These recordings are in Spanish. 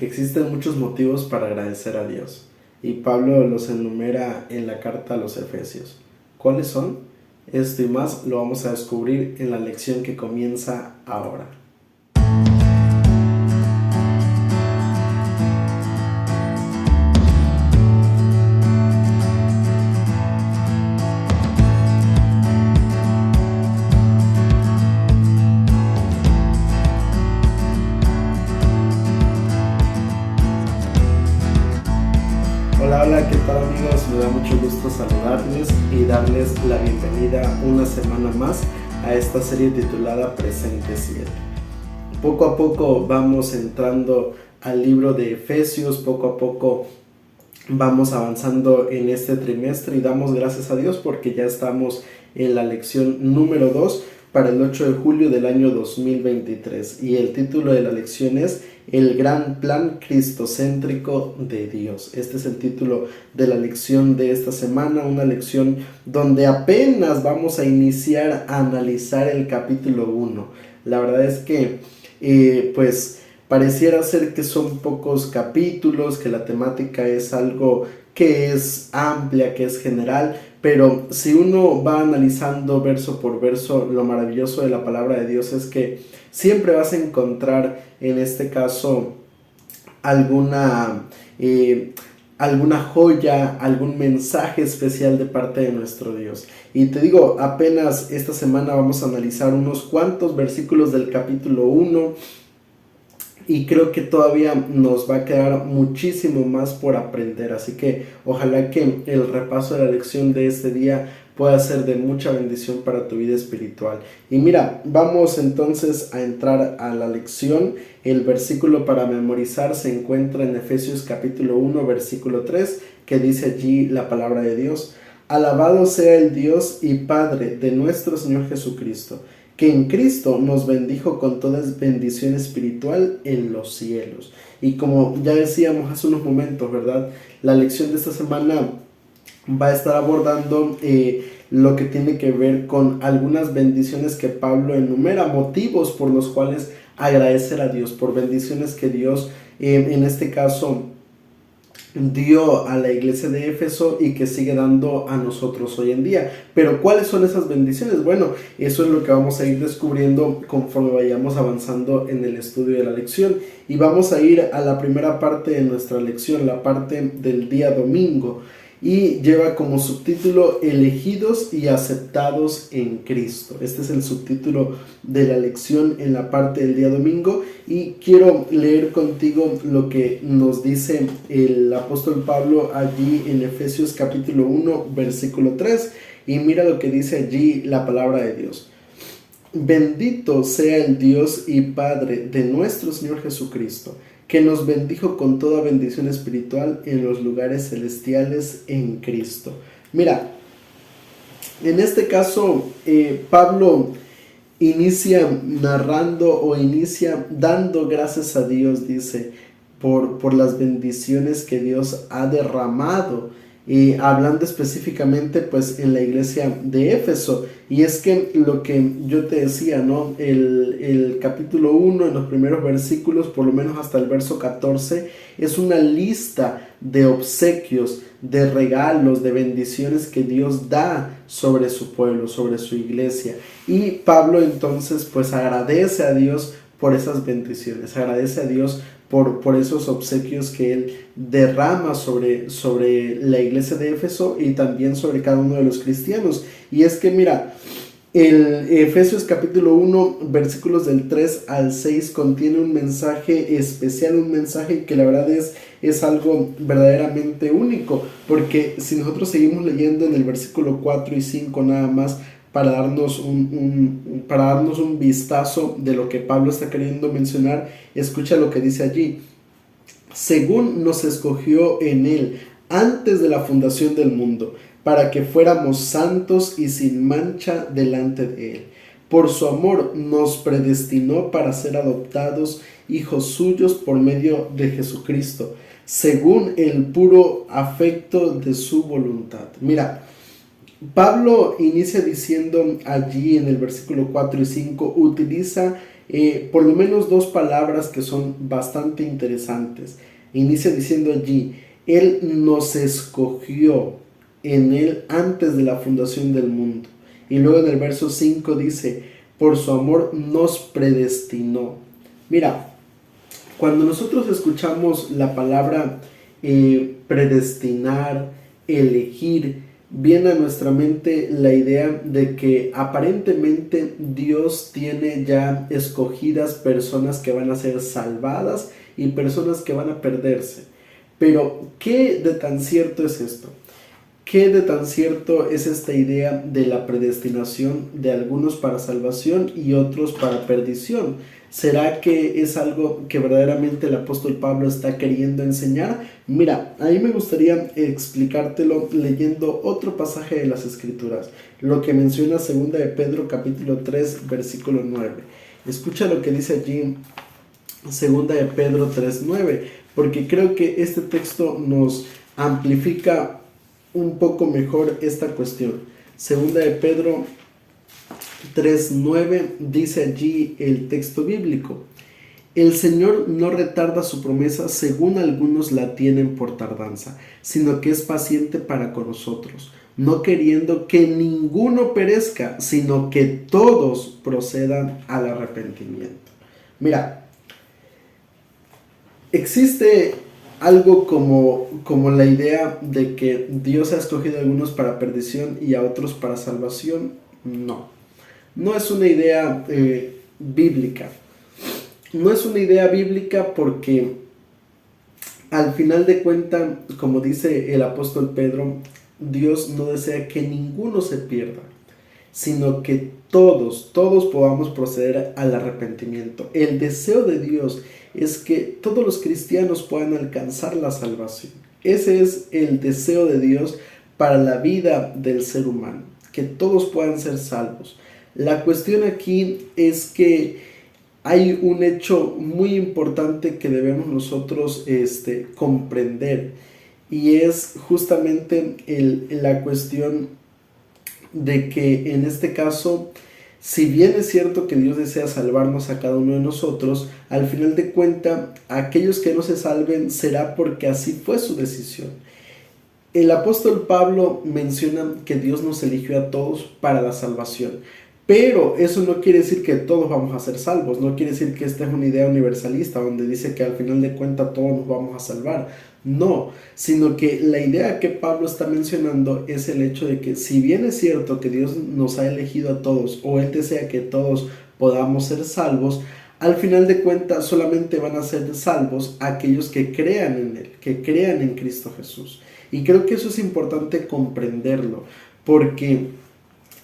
Existen muchos motivos para agradecer a Dios y Pablo los enumera en la carta a los Efesios. ¿Cuáles son? Esto y más lo vamos a descubrir en la lección que comienza ahora. Hola, ¿qué tal amigos? Me da mucho gusto saludarles y darles la bienvenida una semana más a esta serie titulada Presente 7. Poco a poco vamos entrando al libro de Efesios, poco a poco vamos avanzando en este trimestre y damos gracias a Dios porque ya estamos en la lección número 2 para el 8 de julio del año 2023 y el título de la lección es El gran plan cristocéntrico de Dios. Este es el título de la lección de esta semana, una lección donde apenas vamos a iniciar a analizar el capítulo 1. La verdad es que pareciera ser que son pocos capítulos, que la temática es algo que es amplia, que es general, pero si uno va analizando verso por verso, lo maravilloso de la palabra de Dios es que siempre vas a encontrar en este caso alguna joya, algún mensaje especial de parte de nuestro Dios. Y te digo, apenas esta semana vamos a analizar unos cuantos versículos del capítulo 1 y creo que todavía nos va a quedar muchísimo más por aprender, así que ojalá que el repaso de la lección de este día pueda ser de mucha bendición para tu vida espiritual. Y mira, vamos entonces a entrar a la lección. El versículo para memorizar se encuentra en Efesios capítulo 1 versículo 3, que dice allí la palabra de Dios: Alabado sea el Dios y Padre de nuestro Señor Jesucristo, que en Cristo nos bendijo con toda bendición espiritual en los cielos. Y como ya decíamos hace unos momentos, ¿verdad? La lección de esta semana va a estar abordando lo que tiene que ver con algunas bendiciones que Pablo enumera, motivos por los cuales agradecer a Dios, por bendiciones que Dios en este caso dio a la iglesia de Éfeso y que sigue dando a nosotros hoy en día. Pero ¿cuáles son esas bendiciones? Bueno, eso es lo que vamos a ir descubriendo conforme vayamos avanzando en el estudio de la lección. Y vamos a ir a la primera parte de nuestra lección, la parte del día domingo. Y lleva como subtítulo Elegidos y aceptados en Cristo. Este es el subtítulo de la lección en la parte del día domingo, y quiero leer contigo lo que nos dice el apóstol Pablo allí en Efesios capítulo 1 versículo 3, y mira lo que dice allí la palabra de Dios. Bendito sea el Dios y Padre de nuestro Señor Jesucristo, que nos bendijo con toda bendición espiritual en los lugares celestiales en Cristo. Mira, en este caso Pablo inicia narrando o inicia dando gracias a Dios, dice, por las bendiciones que Dios ha derramado, y hablando específicamente pues en la iglesia de Éfeso. Y es que lo que yo te decía, ¿no? El capítulo 1, en los primeros versículos, por lo menos hasta el verso 14, es una lista de obsequios, de regalos, de bendiciones que Dios da sobre su pueblo, sobre su iglesia. Y Pablo entonces pues agradece a Dios por esas bendiciones, agradece a Dios por esos obsequios que él derrama sobre la iglesia de Éfeso y también sobre cada uno de los cristianos. Y es que mira, el Efesios capítulo 1 versículos del 3 al 6 contiene un mensaje especial, un mensaje que la verdad es algo verdaderamente único, porque si nosotros seguimos leyendo en el versículo 4 y 5 nada más, para darnos un vistazo de lo que Pablo está queriendo mencionar, escucha lo que dice allí. Según nos escogió en él antes de la fundación del mundo, para que fuéramos santos y sin mancha delante de él. Por su amor nos predestinó para ser adoptados hijos suyos por medio de Jesucristo, según el puro afecto de su voluntad. Mira, Pablo inicia diciendo allí en el versículo 4 y 5, utiliza por lo menos dos palabras que son bastante interesantes. Inicia diciendo allí, Él nos escogió en Él antes de la fundación del mundo. Y luego en el verso 5 dice, por su amor nos predestinó. Mira, cuando nosotros escuchamos la palabra predestinar, elegir, viene a nuestra mente la idea de que aparentemente Dios tiene ya escogidas personas que van a ser salvadas y personas que van a perderse. Pero, ¿qué de tan cierto es esto? ¿Qué de tan cierto es esta idea de la predestinación de algunos para salvación y otros para perdición? ¿Será que es algo que verdaderamente el apóstol Pablo está queriendo enseñar? Mira, ahí me gustaría explicártelo leyendo otro pasaje de las Escrituras, lo que menciona 2 de Pedro capítulo 3 versículo 9. Escucha lo que dice allí 2 de Pedro 3:9, porque creo que este texto nos amplifica un poco mejor esta cuestión. 2 de Pedro 3:9 dice allí el texto bíblico: el Señor no retarda su promesa según algunos la tienen por tardanza, sino que es paciente para con nosotros, no queriendo que ninguno perezca, sino que todos procedan al arrepentimiento. Mira, existe algo como la idea de que Dios ha escogido a algunos para perdición y a otros para salvación. No es una idea bíblica. No es una idea bíblica porque al final de cuentas, como dice el apóstol Pedro, Dios no desea que ninguno se pierda, sino que todos podamos proceder al arrepentimiento. El deseo de Dios es que todos los cristianos puedan alcanzar la salvación. Ese es el deseo de Dios para la vida del ser humano, que todos puedan ser salvos. La cuestión aquí es que hay un hecho muy importante que debemos nosotros comprender, y es justamente la cuestión de que en este caso, si bien es cierto que Dios desea salvarnos a cada uno de nosotros, al final de cuentas, aquellos que no se salven será porque así fue su decisión. El apóstol Pablo menciona que Dios nos eligió a todos para la salvación, pero eso no quiere decir que todos vamos a ser salvos, no quiere decir que esta es una idea universalista donde dice que al final de cuentas todos nos vamos a salvar. No, sino que la idea que Pablo está mencionando es el hecho de que si bien es cierto que Dios nos ha elegido a todos, o Él desea que todos podamos ser salvos, al final de cuentas solamente van a ser salvos aquellos que crean en Él, que crean en Cristo Jesús. Y creo que eso es importante comprenderlo, porque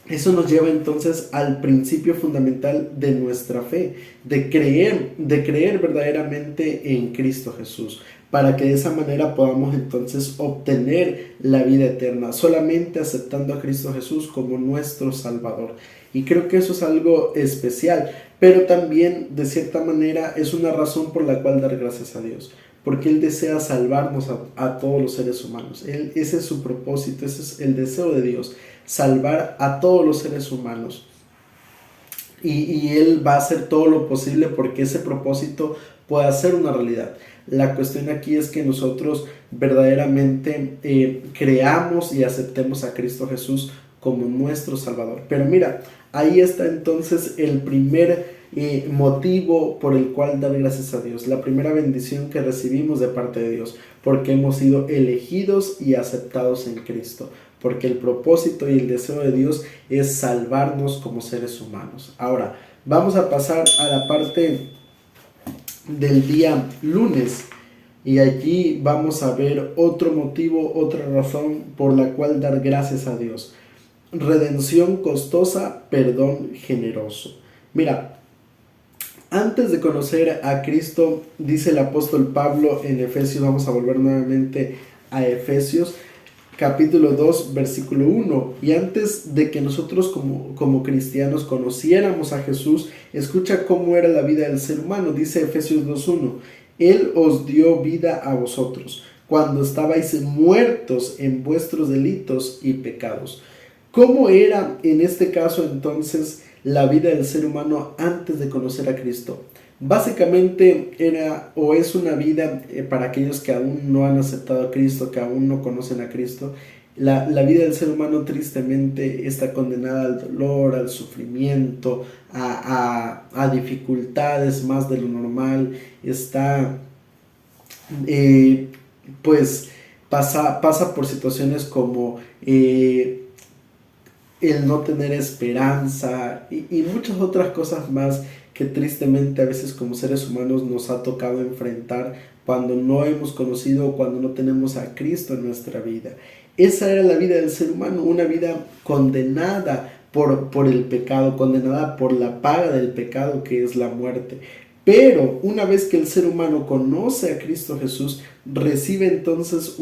eso nos lleva entonces al principio fundamental de nuestra fe, de creer verdaderamente en Cristo Jesús, para que de esa manera podamos entonces obtener la vida eterna, solamente aceptando a Cristo Jesús como nuestro Salvador. Y creo que eso es algo especial, pero también de cierta manera es una razón por la cual dar gracias a Dios, porque Él desea salvarnos a todos los seres humanos. Ese es su propósito, ese es el deseo de Dios, salvar a todos los seres humanos. Y Él va a hacer todo lo posible porque ese propósito pueda ser una realidad. La cuestión aquí es que nosotros verdaderamente creamos y aceptemos a Cristo Jesús como nuestro Salvador. Pero mira, ahí está entonces el primer motivo por el cual dar gracias a Dios, la primera bendición que recibimos de parte de Dios, porque hemos sido elegidos y aceptados en Cristo, porque el propósito y el deseo de Dios es salvarnos como seres humanos. Ahora, vamos a pasar a la parte del día lunes, y allí vamos a ver otro motivo, otra razón por la cual dar gracias a Dios. Redención costosa, perdón generoso. Mira, antes de conocer a Cristo, dice el apóstol Pablo en Efesios, vamos a volver nuevamente a Efesios, capítulo 2, versículo 1. Y antes de que nosotros como cristianos conociéramos a Jesús, escucha cómo era la vida del ser humano. Dice Efesios 2:1, Él os dio vida a vosotros, cuando estabais muertos en vuestros delitos y pecados. ¿Cómo era en este caso entonces la vida del ser humano antes de conocer a Cristo. Básicamente era o es una vida para aquellos que aún no han aceptado a Cristo, que aún no conocen a Cristo. La vida del ser humano tristemente está condenada al dolor, al sufrimiento, a dificultades más de lo normal. Está, eh, pues, pasa por situaciones como el no tener esperanza y muchas otras cosas más que tristemente a veces como seres humanos nos ha tocado enfrentar cuando no hemos conocido o cuando no tenemos a Cristo en nuestra vida. Esa era la vida del ser humano, una vida condenada por el pecado, condenada por la paga del pecado que es la muerte. Pero una vez que el ser humano conoce a Cristo Jesús, recibe entonces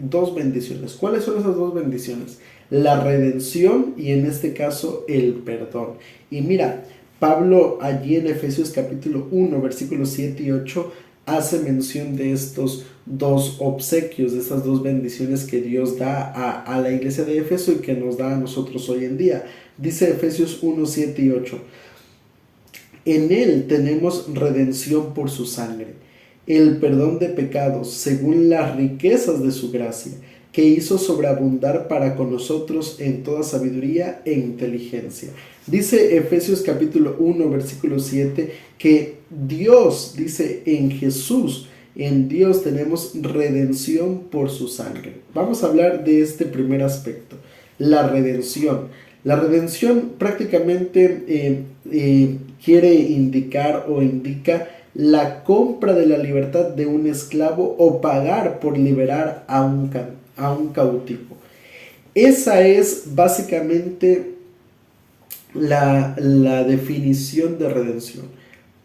dos bendiciones. ¿Cuáles son esas dos bendiciones? La redención y en este caso el perdón. Y mira, Pablo allí en Efesios capítulo 1, versículos 7 y 8 hace mención de estos dos obsequios, de estas dos bendiciones que Dios da a la iglesia de Éfeso y que nos da a nosotros hoy en día. Dice Efesios 1, 7 y 8. En Él tenemos redención por su sangre, el perdón de pecados según las riquezas de su gracia, que hizo sobreabundar para con nosotros en toda sabiduría e inteligencia. Dice Efesios capítulo 1, versículo 7, que Dios, dice en Jesús, en Dios tenemos redención por su sangre. Vamos a hablar de este primer aspecto, la redención. La redención prácticamente quiere indicar o indica la compra de la libertad de un esclavo o pagar por liberar a un cautivo. Esa es básicamente la definición de redención.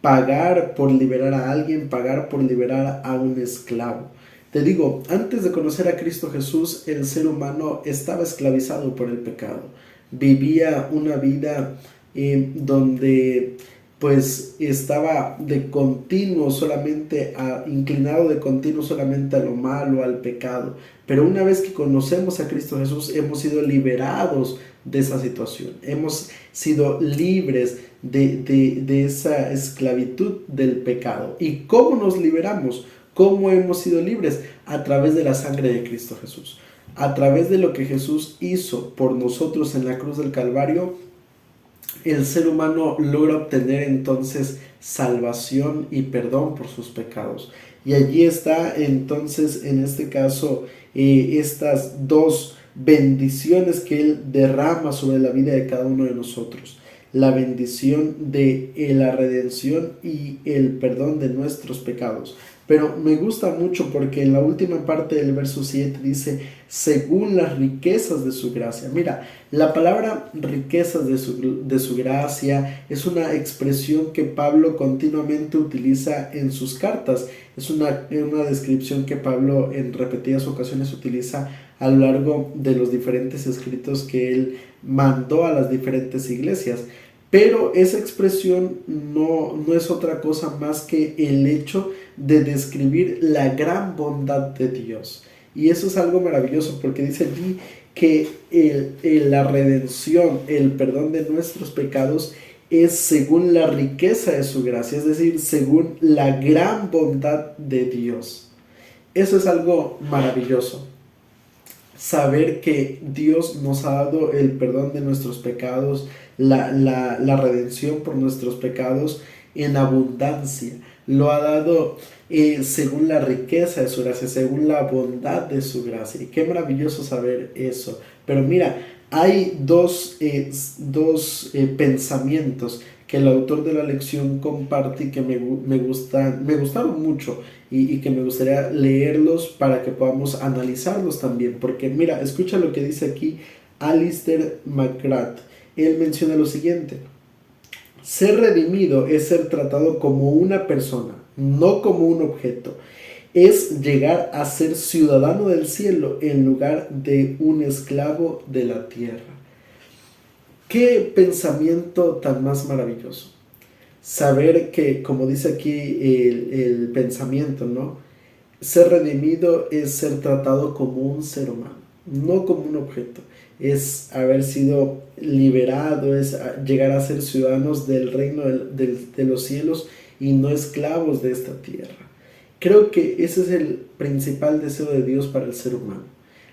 Pagar por liberar a alguien, pagar por liberar a un esclavo. Te digo, antes de conocer a Cristo Jesús, el ser humano estaba esclavizado por el pecado. Vivía una vida donde pues estaba de continuo solamente inclinado de continuo solamente a lo malo, al pecado. Pero una vez que conocemos a Cristo Jesús, hemos sido liberados de esa situación. Hemos sido libres de esa esclavitud del pecado. ¿Y cómo nos liberamos? ¿Cómo hemos sido libres? A través de la sangre de Cristo Jesús. A través de lo que Jesús hizo por nosotros en la cruz del Calvario, el ser humano logra obtener entonces salvación y perdón por sus pecados. Y allí está entonces en este caso estas dos bendiciones que Él derrama sobre la vida de cada uno de nosotros. La bendición de la redención y el perdón de nuestros pecados. Pero me gusta mucho porque en la última parte del verso 7 dice, según las riquezas de su gracia. Mira, la palabra riquezas de su gracia es una expresión que Pablo continuamente utiliza en sus cartas. Es una descripción que Pablo en repetidas ocasiones utiliza a lo largo de los diferentes escritos que él mandó a las diferentes iglesias. Pero esa expresión no es otra cosa más que el hecho de describir la gran bondad de Dios. Y eso es algo maravilloso porque dice allí que la redención, el perdón de nuestros pecados es según la riqueza de su gracia, es decir, según la gran bondad de Dios. Eso es algo maravilloso. Saber que Dios nos ha dado el perdón de nuestros pecados, la redención por nuestros pecados en abundancia. Lo ha dado según la riqueza de su gracia, según la bondad de su gracia. Y qué maravilloso saber eso. Pero mira, hay dos pensamientos que el autor de la lección comparte y que me gustaron mucho y que me gustaría leerlos para que podamos analizarlos también. Porque mira, escucha lo que dice aquí Alistair McGrath. Él menciona lo siguiente: ser redimido es ser tratado como una persona, no como un objeto. Es llegar a ser ciudadano del cielo en lugar de un esclavo de la tierra. Qué pensamiento tan más maravilloso. Saber que, como dice aquí el pensamiento, ¿no? Ser redimido es ser tratado como un ser humano, no como un objeto, es haber sido liberado, es llegar a ser ciudadanos del reino de los cielos y no esclavos de esta tierra. Creo que ese es el principal deseo de Dios para el ser humano.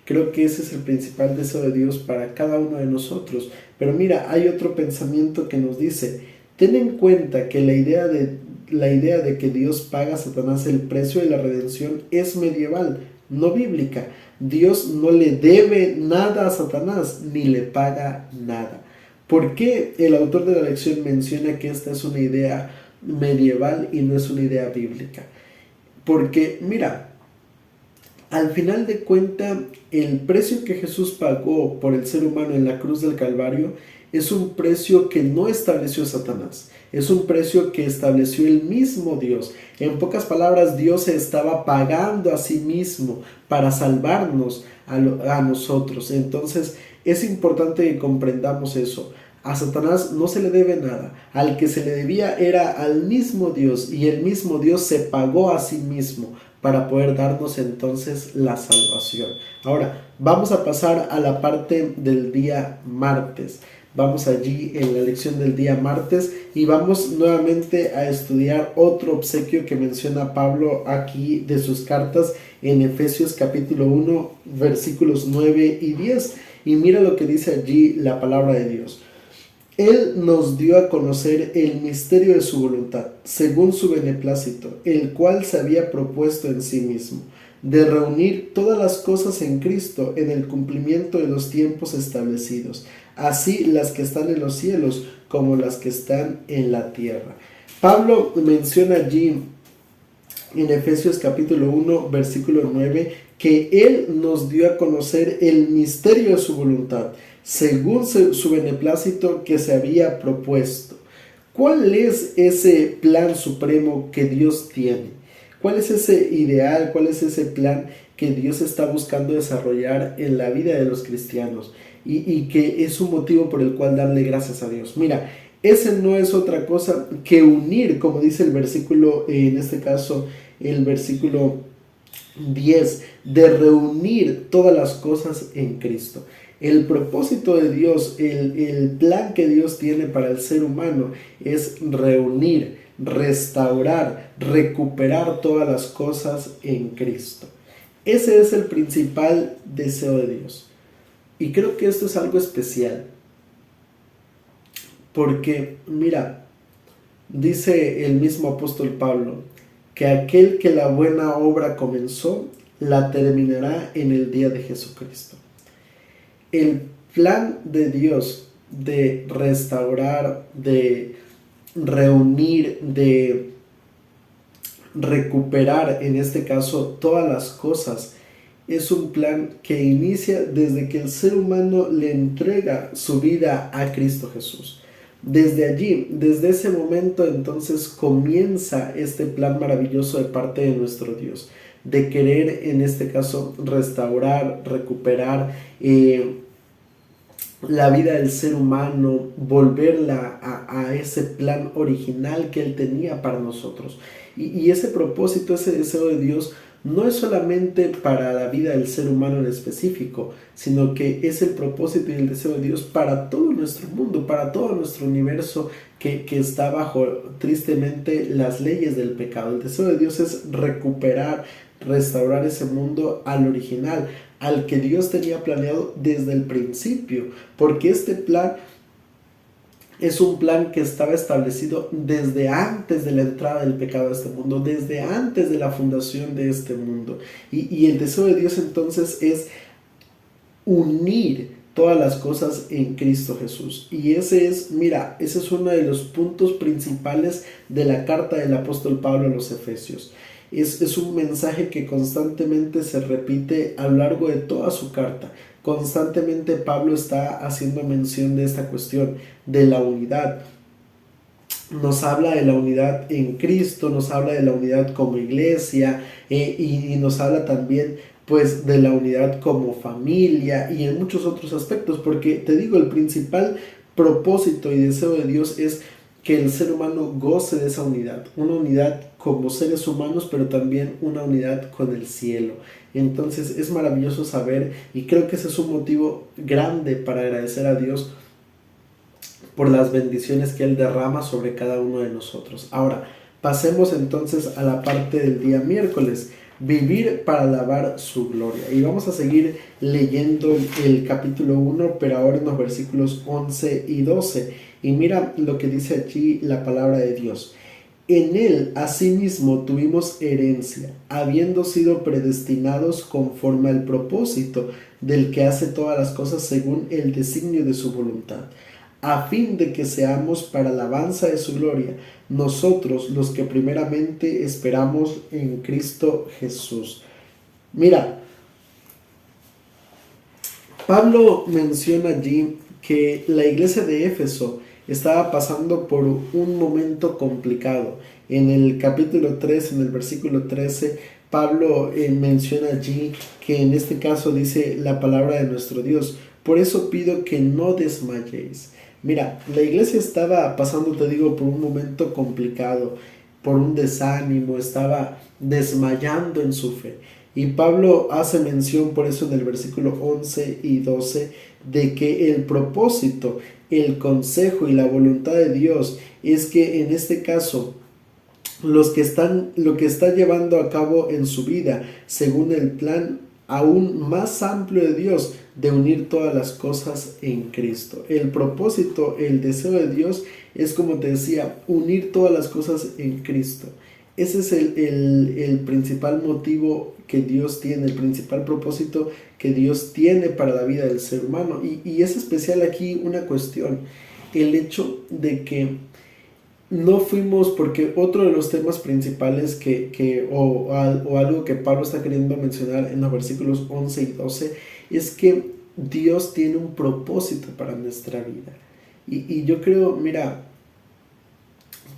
Creo que ese es el principal deseo de Dios para cada uno de nosotros. Pero mira, hay otro pensamiento que nos dice, ten en cuenta que la idea de que Dios paga a Satanás el precio de la redención es medieval, no bíblica. Dios no le debe nada a Satanás, ni le paga nada. ¿Por qué el autor de la lección menciona que esta es una idea medieval y no es una idea bíblica? Porque, mira, al final de cuentas, el precio que Jesús pagó por el ser humano en la cruz del Calvario es un precio que no estableció Satanás. Es un precio que estableció el mismo Dios. En pocas palabras, Dios se estaba pagando a sí mismo para salvarnos a nosotros. Entonces, es importante que comprendamos eso. A Satanás no se le debe nada. Al que se le debía era al mismo Dios, y el mismo Dios se pagó a sí mismo para poder darnos entonces la salvación. Ahora, vamos a pasar a la parte del día martes. Vamos allí en la lección del día martes y vamos nuevamente a estudiar otro obsequio que menciona Pablo aquí de sus cartas en Efesios capítulo 1, versículos 9 y 10. Y mira lo que dice allí la palabra de Dios. Él nos dio a conocer el misterio de su voluntad, según su beneplácito, el cual se había propuesto en sí mismo, de reunir todas las cosas en Cristo en el cumplimiento de los tiempos establecidos, así las que están en los cielos como las que están en la tierra. Pablo menciona allí en Efesios capítulo 1, versículo 9, que Él nos dio a conocer el misterio de su voluntad, según su beneplácito que se había propuesto. ¿Cuál es ese plan supremo que Dios tiene? ¿Cuál es ese ideal? ¿Cuál es ese plan que Dios está buscando desarrollar en la vida de los cristianos? Y que es un motivo por el cual darle gracias a Dios. Mira, ese no es otra cosa que unir, como dice el versículo, en este caso, el versículo 10, de reunir todas las cosas en Cristo. El propósito de Dios, el plan que Dios tiene para el ser humano es reunir, restaurar, recuperar todas las cosas en Cristo. Ese es el principal deseo de Dios. Y creo que esto es algo especial. Porque, mira, dice el mismo apóstol Pablo, que aquel que la buena obra comenzó, la terminará en el día de Jesucristo. El plan de Dios de restaurar, de reunir, de recuperar, en este caso, todas las cosas, es un plan que inicia desde que el ser humano le entrega su vida a Cristo Jesús. Desde allí, desde ese momento, entonces comienza este plan maravilloso de parte de nuestro Dios, de querer, en este caso, restaurar, recuperar la vida del ser humano, volverla a ese plan original que Él tenía para nosotros. Y ese propósito, ese deseo de Dios, no es solamente para la vida del ser humano en específico, sino que es el propósito y el deseo de Dios para todo nuestro mundo, para todo nuestro universo que está bajo, tristemente, las leyes del pecado. El deseo de Dios es recuperar, restaurar ese mundo al original, al que Dios tenía planeado desde el principio, porque este plan es un plan que estaba establecido desde antes de la entrada del pecado a este mundo, desde antes de la fundación de este mundo. Y el deseo de Dios entonces es unir todas las cosas en Cristo Jesús. Y ese es uno de los puntos principales de la carta del apóstol Pablo a los Efesios. Es un mensaje que constantemente se repite a lo largo de toda su carta. Constantemente Pablo está haciendo mención de esta cuestión, de la unidad. Nos habla de la unidad en Cristo, nos habla de la unidad como iglesia y nos habla también pues de la unidad como familia y en muchos otros aspectos, porque te digo, el principal propósito y deseo de Dios es que el ser humano goce de esa unidad, una unidad como seres humanos, pero también una unidad con el cielo. Entonces es maravilloso saber, y creo que ese es un motivo grande para agradecer a Dios por las bendiciones que Él derrama sobre cada uno de nosotros. Ahora, pasemos entonces a la parte del día miércoles, vivir para alabar su gloria. Y vamos a seguir leyendo el capítulo 1, pero ahora en los versículos 11 y 12. Y mira lo que dice allí la palabra de Dios. En él asimismo tuvimos herencia, habiendo sido predestinados conforme al propósito del que hace todas las cosas según el designio de su voluntad, a fin de que seamos para alabanza de su gloria, nosotros los que primeramente esperamos en Cristo Jesús. Mira, Pablo menciona allí que la iglesia de Éfeso estaba pasando por un momento complicado. En el capítulo 3, en el versículo 13, Pablo menciona allí que en este caso dice la palabra de nuestro Dios. Por eso pido que no desmayéis. Mira, la iglesia estaba pasando, te digo, por un momento complicado, por un desánimo, estaba desmayando en su fe. Y Pablo hace mención por eso en el versículo 11 y 12 de que el propósito, el consejo y la voluntad de Dios es que en este caso lo que está llevando a cabo en su vida según el plan aún más amplio de Dios de unir todas las cosas en Cristo. El propósito, el deseo de Dios es, como te decía, unir todas las cosas en Cristo. Ese es el principal motivo que Dios tiene, el principal propósito que Dios tiene para la vida del ser humano. Y es especial aquí una cuestión, el hecho de que no fuimos, porque otro de los temas principales o algo que Pablo está queriendo mencionar en los versículos 11 y 12 es que Dios tiene un propósito para nuestra vida. Y yo creo, mira,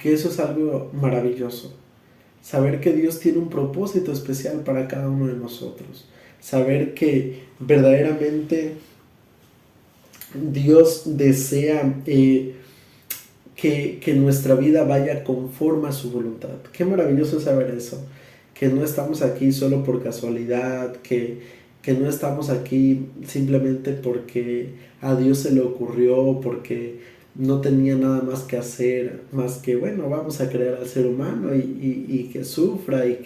que eso es algo maravilloso. Saber que Dios tiene un propósito especial para cada uno de nosotros. Saber que verdaderamente Dios desea que nuestra vida vaya conforme a su voluntad. Qué maravilloso saber eso. Que no estamos aquí solo por casualidad, que no estamos aquí simplemente porque a Dios se le ocurrió, porque no tenía nada más que hacer, más que, bueno, vamos a crear al ser humano y que sufra y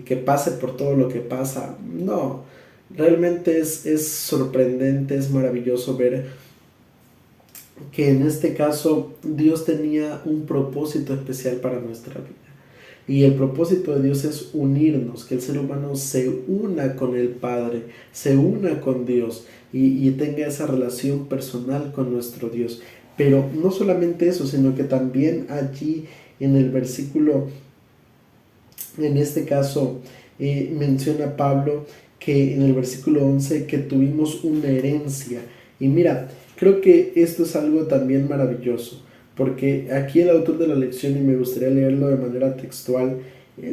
que pase por todo lo que pasa. No, realmente es sorprendente, es maravilloso ver que en este caso Dios tenía un propósito especial para nuestra vida. Y el propósito de Dios es unirnos, que el ser humano se una con el Padre, se una con Dios y tenga esa relación personal con nuestro Dios. Pero no solamente eso, sino que también allí en el versículo, en este caso, menciona Pablo que en el versículo 11 que tuvimos una herencia. Y mira, creo que esto es algo también maravilloso, porque aquí el autor de la lección, y me gustaría leerlo de manera textual,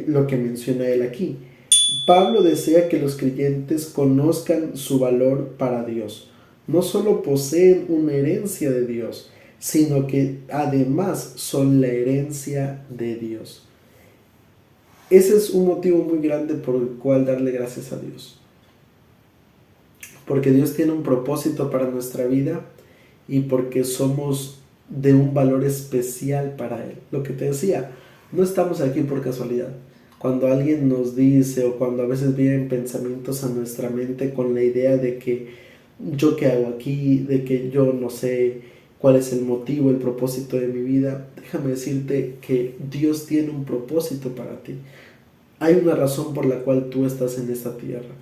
lo que menciona él aquí. Pablo desea que los creyentes conozcan su valor para Dios. No solo poseen una herencia de Dios, sino que además son la herencia de Dios. Ese es un motivo muy grande por el cual darle gracias a Dios. Porque Dios tiene un propósito para nuestra vida y porque somos de un valor especial para Él. Lo que te decía, no estamos aquí por casualidad. Cuando alguien nos dice o cuando a veces vienen pensamientos a nuestra mente con la idea de que yo qué hago aquí, de que yo no sé cuál es el motivo, el propósito de mi vida, déjame decirte que Dios tiene un propósito para ti. Hay una razón por la cual tú estás en esta tierra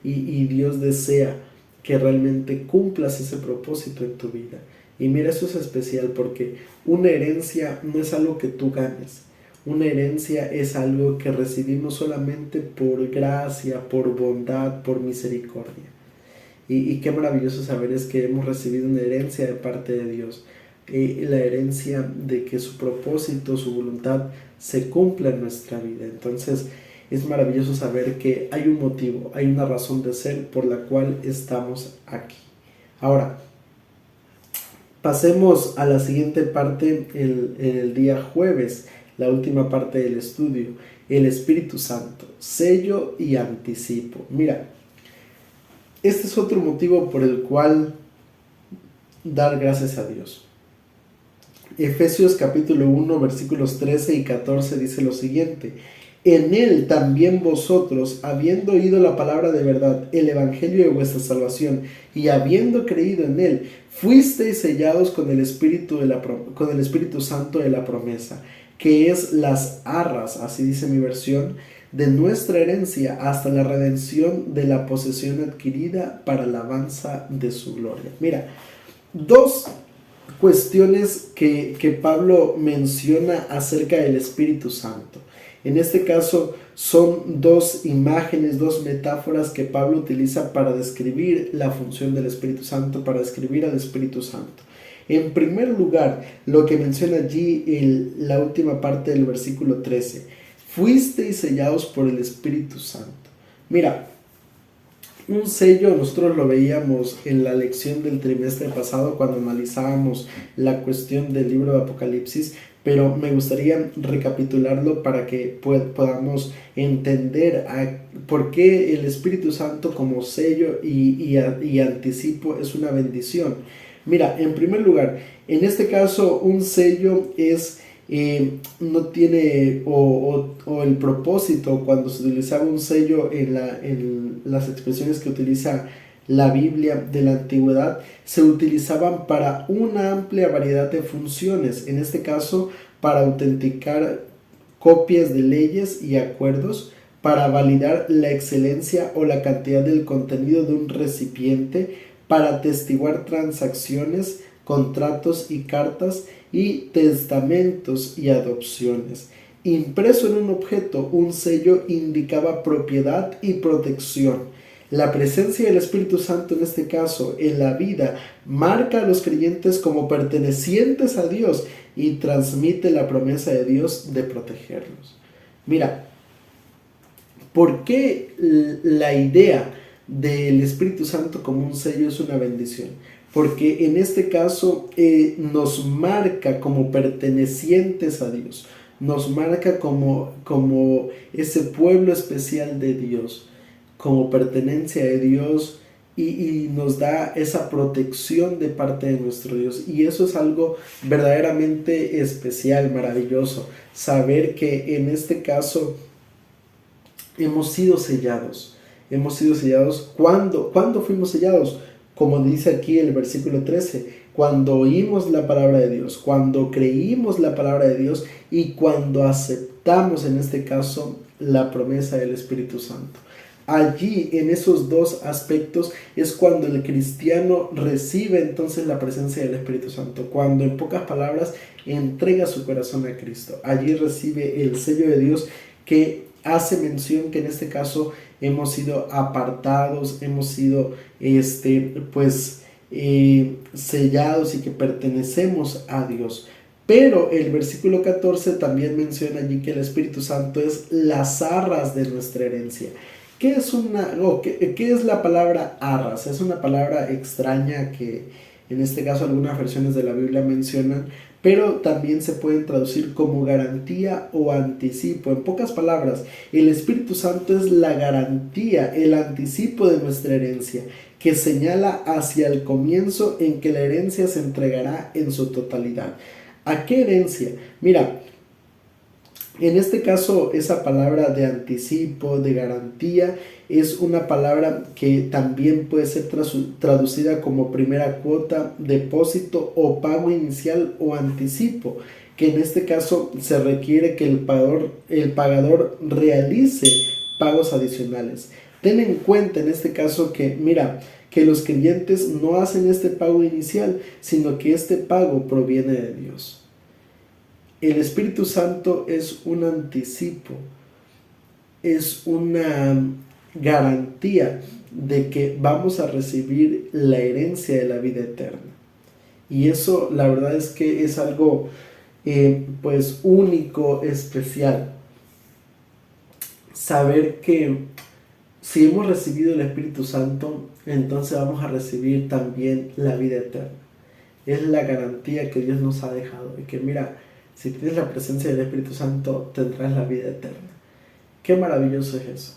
y Dios desea que realmente cumplas ese propósito en tu vida. Y mira, eso es especial porque una herencia no es algo que tú ganes. Una herencia es algo que recibimos solamente por gracia, por bondad, por misericordia. Y qué maravilloso saber es que hemos recibido una herencia de parte de Dios. La herencia de que su propósito, su voluntad se cumpla en nuestra vida. Entonces es maravilloso saber que hay un motivo, hay una razón de ser por la cual estamos aquí. Ahora, pasemos a la siguiente parte el día jueves, la última parte del estudio. el Espíritu Santo, sello y anticipo. Mira, este es otro motivo por el cual dar gracias a Dios. Efesios capítulo 1 versículos 13 y 14 dice lo siguiente: en él también vosotros, habiendo oído la palabra de verdad, el evangelio de vuestra salvación, y habiendo creído en él, fuisteis sellados con el Espíritu Santo de la promesa, que es las arras, así dice mi versión, de nuestra herencia hasta la redención de la posesión adquirida para alabanza de su gloria. Mira, dos cuestiones que Pablo menciona acerca del Espíritu Santo. En este caso son dos imágenes, dos metáforas que Pablo utiliza para describir la función del Espíritu Santo, para describir al Espíritu Santo. En primer lugar, lo que menciona allí la última parte del versículo 13: fuisteis sellados por el Espíritu Santo. Mira, un sello nosotros lo veíamos en la lección del trimestre pasado cuando analizábamos la cuestión del libro de Apocalipsis, pero me gustaría recapitularlo para que podamos entender por qué el Espíritu Santo como sello y anticipo es una bendición. Mira, en primer lugar, en este caso un sello es... no tiene o el propósito cuando se utilizaba un sello en las expresiones que utiliza la Biblia de la antigüedad, se utilizaban para una amplia variedad de funciones, en este caso para autenticar copias de leyes y acuerdos, para validar la excelencia o la cantidad del contenido de un recipiente, para atestiguar transacciones, contratos y cartas, y testamentos y adopciones. Impreso en un objeto, un sello indicaba propiedad y protección. La presencia del Espíritu Santo en este caso en la vida marca a los creyentes como pertenecientes a Dios y transmite la promesa de Dios de protegerlos. Mira, ¿por qué la idea del Espíritu Santo como un sello es una bendición? Porque en este caso nos marca como pertenecientes a Dios, nos marca como ese pueblo especial de Dios, como pertenencia de Dios, y nos da esa protección de parte de nuestro Dios. Y eso es algo verdaderamente especial, maravilloso, saber que en este caso hemos sido sellados. Hemos sido sellados. ¿Cuándo fuimos sellados? Como dice aquí el versículo 13, cuando oímos la palabra de Dios, cuando creímos la palabra de Dios y cuando aceptamos en este caso la promesa del Espíritu Santo. Allí, en esos dos aspectos, es cuando el cristiano recibe entonces la presencia del Espíritu Santo, cuando en pocas palabras entrega su corazón a Cristo. Allí recibe el sello de Dios que hace mención que en este caso hemos sido apartados, hemos sido sellados y que pertenecemos a Dios. Pero el versículo 14 también menciona allí que el Espíritu Santo es las arras de nuestra herencia. ¿Qué es la palabra arras? Es una palabra extraña que en este caso algunas versiones de la Biblia mencionan, pero también se pueden traducir como garantía o anticipo. En pocas palabras, el Espíritu Santo es la garantía, el anticipo de nuestra herencia, que señala hacia el comienzo en que la herencia se entregará en su totalidad. ¿A qué herencia? Mira, en este caso, esa palabra de anticipo, de garantía, es una palabra que también puede ser traducida como primera cuota, depósito o pago inicial o anticipo, que en este caso se requiere que el pagador realice pagos adicionales. Ten en cuenta en este caso que los creyentes no hacen este pago inicial, sino que este pago proviene de Dios. El Espíritu Santo es un anticipo, es una garantía de que vamos a recibir la herencia de la vida eterna. Y eso la verdad es que es algo único, especial. Saber que si hemos recibido el Espíritu Santo, entonces vamos a recibir también la vida eterna. Es la garantía que Dios nos ha dejado. Y que mira, si tienes la presencia del Espíritu Santo, tendrás la vida eterna. Qué maravilloso es eso.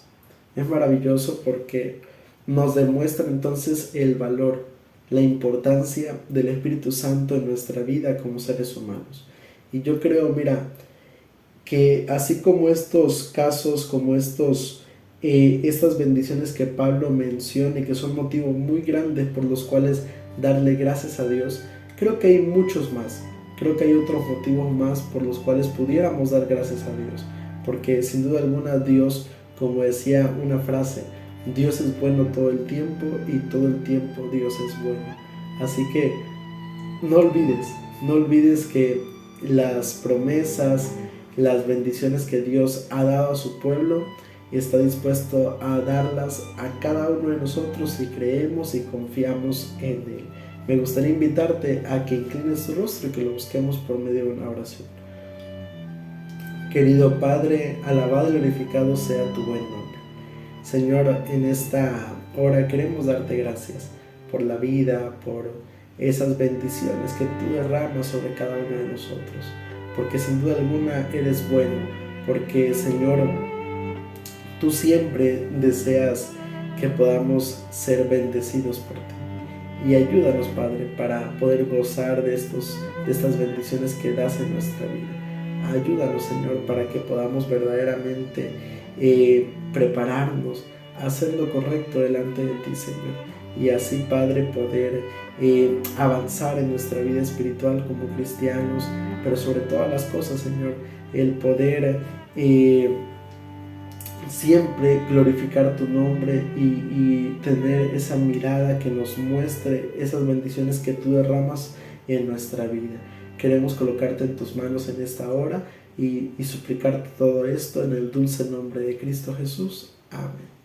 Es maravilloso porque nos demuestra entonces el valor, la importancia del Espíritu Santo en nuestra vida como seres humanos. Y yo creo, mira, que así como estos casos, como estas bendiciones que Pablo menciona y que son motivos muy grandes por los cuales darle gracias a Dios, creo que hay muchos más. Creo que hay otros motivos más por los cuales pudiéramos dar gracias a Dios. Porque sin duda alguna Dios, como decía una frase, Dios es bueno todo el tiempo y todo el tiempo Dios es bueno. Así que no olvides que las promesas, las bendiciones que Dios ha dado a su pueblo, está dispuesto a darlas a cada uno de nosotros si creemos y confiamos en Él. Me gustaría invitarte a que inclines tu rostro y que lo busquemos por medio de una oración. Querido Padre, alabado y glorificado sea tu buen nombre. Señor, en esta hora queremos darte gracias por la vida, por esas bendiciones que tú derramas sobre cada uno de nosotros, porque sin duda alguna eres bueno, porque Señor, tú siempre deseas que podamos ser bendecidos por ti. Y ayúdanos, Padre, para poder gozar de estas bendiciones que das en nuestra vida. Ayúdanos, Señor, para que podamos verdaderamente prepararnos a hacer lo correcto delante de ti, Señor. Y así, Padre, poder avanzar en nuestra vida espiritual como cristianos, pero sobre todas las cosas, Señor, el poder siempre glorificar tu nombre y tener esa mirada que nos muestre esas bendiciones que tú derramas en nuestra vida. Queremos colocarte en tus manos en esta hora y suplicarte todo esto en el dulce nombre de Cristo Jesús. Amén.